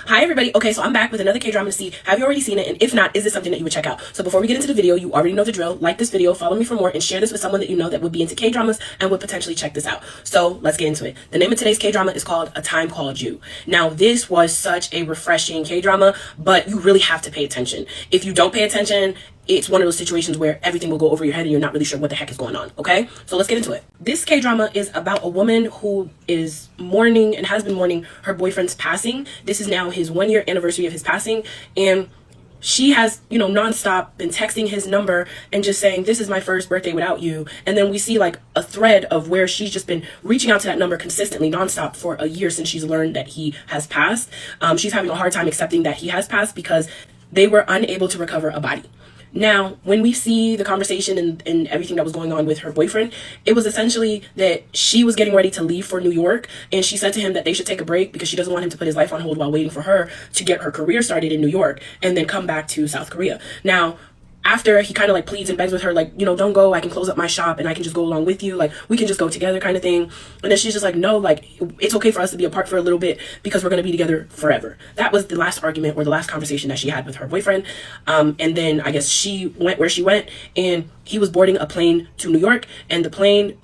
Hi everybody. Okay, so I'm back with another K-drama to see. Have you already seen it? And if not, is this something that you would check out? So before we get into the video, you already know the drill. Like this video, follow me for more, and share this with someone that you know that would be into K-dramas and would potentially check this out. So let's get into it. The name of today's K-drama is called A Time Called You. Now, this was such a refreshing K-drama, but you really have to pay attention. If you don't pay attention, it's one of those situations where everything will go over your head and you're not really sure what the heck is going on, okay? So let's get into it. This K-drama is about a woman who is mourning and has been mourning her boyfriend's passing. This is now his 1-year anniversary of his passing, and she has, nonstop been texting his number and just saying, this is my first birthday without you. And then we see like a thread of where she's just been reaching out to that number consistently, nonstop, for a year since she's learned that he has passed. She's having a hard time accepting that he has passed because they were unable to recover a body. Now, when we see the conversation and everything that was going on with her boyfriend, it was essentially that she was getting ready to leave for New York, and she said to him that they should take a break because she doesn't want him to put his life on hold while waiting for her to get her career started in New York and then come back to South Korea. Now, after he kind of like pleads and begs with her, like, don't go, I can close up my shop and I can just go along with you, like we can just go together kind of thing. And then she's just like, no, like it's okay for us to be apart for a little bit because we're going to be together forever. That was the last argument or the last conversation that she had with her boyfriend. And then I guess she went where she went, and he was boarding a plane to New York, and the plane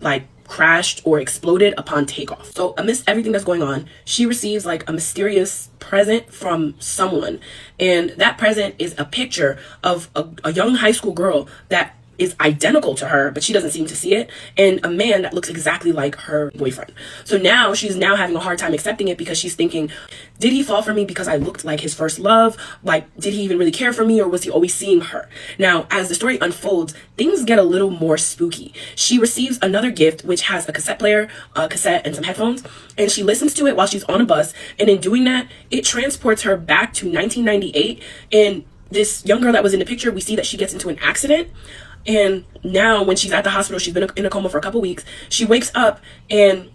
like crashed or exploded upon takeoff. So amidst everything that's going on, she receives like a mysterious present from someone, and that present is a picture of a young high school girl that is identical to her, but she doesn't seem to see it, and a man that looks exactly like her boyfriend. So now she's having a hard time accepting it because she's thinking, did he fall for me because I looked like his first love? Like, did he even really care for me, or was he always seeing her? Now, as the story unfolds, things get a little more spooky. She receives another gift, which has a cassette player, a cassette, and some headphones, and she listens to it while she's on a bus, and in doing that, it transports her back to 1998, and this young girl that was in the picture, we see that she gets into an accident. And now when she's at the hospital, she's been in a coma for a couple weeks, she wakes up and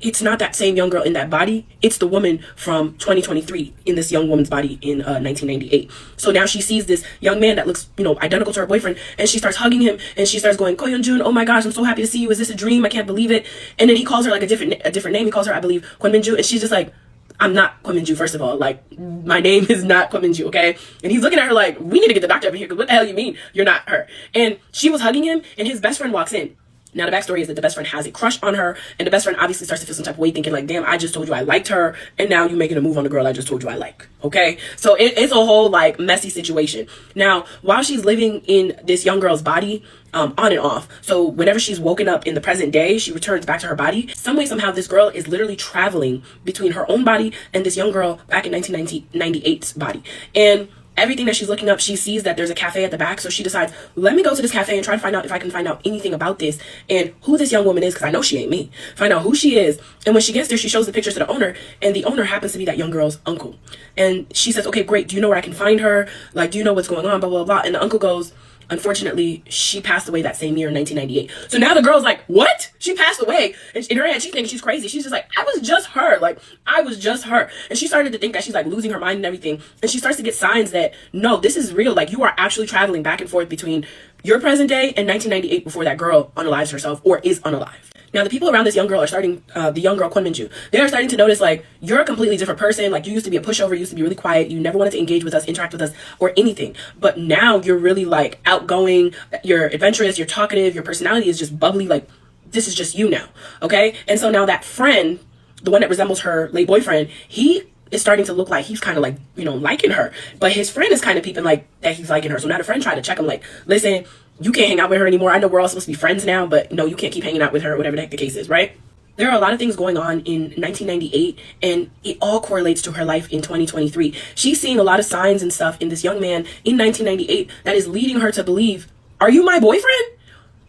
it's not that same young girl in that body. It's the woman from 2023 in this young woman's body in 1998. So now she sees this young man that looks, identical to her boyfriend, and she starts hugging him, and she starts going, Ko Yeon-jun, oh my gosh, I'm so happy to see you. Is this a dream? I can't believe it. And then he calls her like a different name. He calls her, I believe, Kwon Min-ju, and she's just like, I'm not Kwon Min-ju, first of all. Like, my name is not Kwon Min-ju, okay? And he's looking at her like, we need to get the doctor over here, because what the hell you mean you're not her? And she was hugging him, and his best friend walks in. Now, the backstory is that the best friend has a crush on her, and the best friend obviously starts to feel some type of way, thinking like, damn, I just told you I liked her, and now you're making a move on the girl I just told you I like, okay? So it's a whole, like, messy situation. Now, while she's living in this young girl's body, on and off, so whenever she's woken up in the present day, she returns back to her body. Some way, somehow, this girl is literally traveling between her own body and this young girl back in 1998's body. And everything that she's looking up, she sees that there's a cafe at the back, so she decides, let me go to this cafe and try to find out if I can find out anything about this and who this young woman is, because I know she ain't me. Find out who she is. And when she gets there, she shows the pictures to the owner, and the owner happens to be that young girl's uncle. And she says, okay, great, do you know where I can find her? Like, do you know what's going on? Blah, blah, blah. And the uncle goes, unfortunately, she passed away that same year in 1998. So now the girl's like, what? She passed away? And in her head, she thinks she's crazy. She's just like, I was just her. Like, I was just her. And she started to think that she's like losing her mind and everything. And she starts to get signs that, no, this is real. Like, you are actually traveling back and forth between your present day and 1998 before that girl unalives herself or is unalived. Now, the people around this young girl are starting, the young girl, Kwon Min-ju, they are starting to notice, like, you're a completely different person. Like, you used to be a pushover, you used to be really quiet, you never wanted to engage with us, interact with us, or anything. But now you're really, like, outgoing, you're adventurous, you're talkative, your personality is just bubbly, like, this is just you now, okay? And so now that friend, the one that resembles her late boyfriend, he is starting to look like he's kind of like, liking her. But his friend is kind of peeping like that he's liking her. So now the friend tried to check him like, listen, you can't hang out with her anymore. I know we're all supposed to be friends now, but no, you can't keep hanging out with her, or whatever the heck the case is, right? There are a lot of things going on in 1998, and it all correlates to her life in 2023. She's seeing a lot of signs and stuff in this young man in 1998 that is leading her to believe, are you my boyfriend?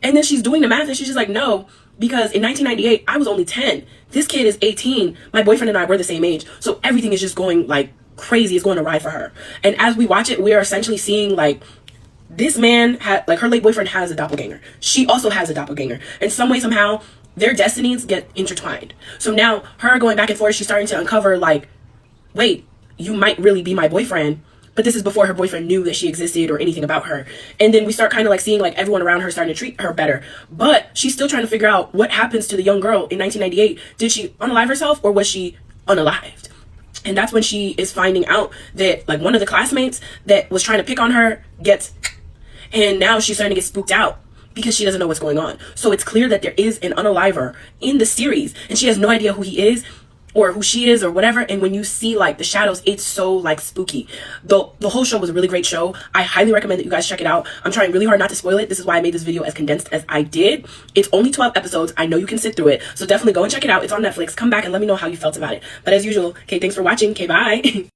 And then she's doing the math, and she's just like, no, because in 1998, I was only 10. This kid is 18. My boyfriend and I were the same age. So everything is just going like crazy. It's going awry for her. And as we watch it, we are essentially seeing like, this man had, like, her late boyfriend has a doppelganger. She also has a doppelganger. And some way, somehow, their destinies get intertwined. So now, her going back and forth, she's starting to uncover, like, wait, you might really be my boyfriend. But this is before her boyfriend knew that she existed or anything about her. And then we start kind of like seeing like everyone around her starting to treat her better. But she's still trying to figure out what happens to the young girl in 1998. Did she unalive herself, or was she unalived? And that's when she is finding out that like one of the classmates that was trying to pick on her gets, and now she's starting to get spooked out because she doesn't know what's going on. So it's clear that there is an unaliver in the series, and she has no idea who he is or who she is or whatever. And when you see like the shadows, it's so like spooky. The whole show was a really great show. I highly recommend that you guys check it out. I'm trying really hard not to spoil it. This is why I made this video as condensed as I did. It's only 12 episodes. I know you can sit through it. So definitely go and check it out. It's on Netflix. Come back and let me know how you felt about it. But as usual, okay, thanks for watching. Okay, bye.